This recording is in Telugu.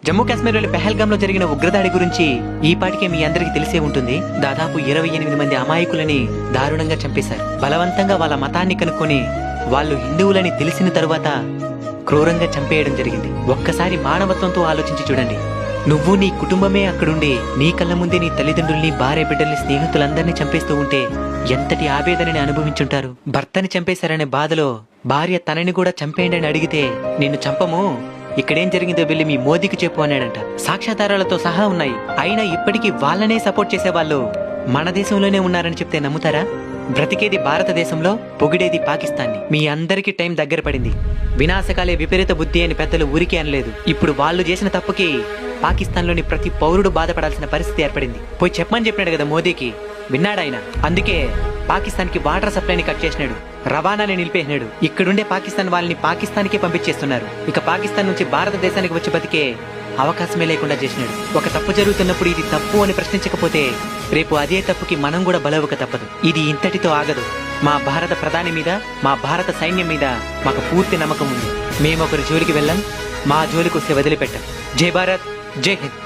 జమ్మూ కాశ్మీర్లోని పెహల్గామ్ లో జరిగిన ఉగ్రదాడి గురించి ఈ పాటికే మీ అందరికీ తెలిసే ఉంటుంది. దాదాపు 28 మంది అమాయకులని దారుణంగా చంపేశారు. బలవంతంగా వాళ్ళ మతాన్ని కనుక్కొని వాళ్ళు హిందువులని తెలిసిన తరువాత క్రూరంగా చంపేయడం జరిగింది. ఒక్కసారి మానవత్వంతో ఆలోచించి చూడండి. నువ్వు నీ కుటుంబమే అక్కడుండి నీ కళ్ళ ముందే నీ తల్లిదండ్రుల్ని, భార్య బిడ్డల్ని, స్నేహితులందరినీ చంపేస్తూ ఉంటే ఎంతటి ఆవేదనని అనుభవించుంటారు. భర్తని చంపేశారనే బాధలో భార్య తనని కూడా చంపేయండి అని అడిగితే, నిన్ను చంపము, ఇక్కడేం జరిగిందో వెళ్ళి మీ మోదీకి చెప్పు అన్నాడంట. సాక్ష్యాధారాలతో సహా ఉన్నాయి. అయినా ఇప్పటికీ వాళ్ళనే సపోర్ట్ చేసేవాళ్ళు మన దేశంలోనే ఉన్నారని చెప్తే నమ్ముతారా? బ్రతికేది భారతదేశంలో, పొగిడేది పాకిస్తాన్ని. మీ అందరికీ టైం దగ్గర పడింది. వినాశకాలే విపరీత బుద్ధి అని పెద్దలు ఊరికే అనలేదు. ఇప్పుడు వాళ్ళు చేసిన తప్పుకి పాకిస్తాన్లోని ప్రతి పౌరుడు బాధపడాల్సిన పరిస్థితి ఏర్పడింది. పోయి చెప్పమని చెప్పినాడు కదా మోదీకి, విన్నాడాయన. అందుకే పాకిస్తాన్కి వాటర్ సప్లైని కట్ చేసినాడు, రవాణాని నిలిపేసినాడు. ఇక్కడుండే పాకిస్తాన్ వాళ్ళని పాకిస్తాన్కే పంపించేస్తున్నారు. ఇక పాకిస్తాన్ నుంచి భారతదేశానికి వచ్చి బతికే అవకాశమే లేకుండా చేసినాడు. ఒక తప్పు జరుగుతున్నప్పుడు ఇది తప్పు అని ప్రశ్నించకపోతే రేపు అదే తప్పుకి మనం కూడా బలవక తప్పదు. ఇది ఇంతటితో ఆగదు. మా భారత ప్రధాని మీద, మా భారత సైన్యం మీద మాకు పూర్తి నమ్మకం ఉంది. మేము ఒకరి జోలికి వెళ్ళాం, మా జోలికి వస్తే వదిలిపెట్టాం. జై భారత్, జై హింద్.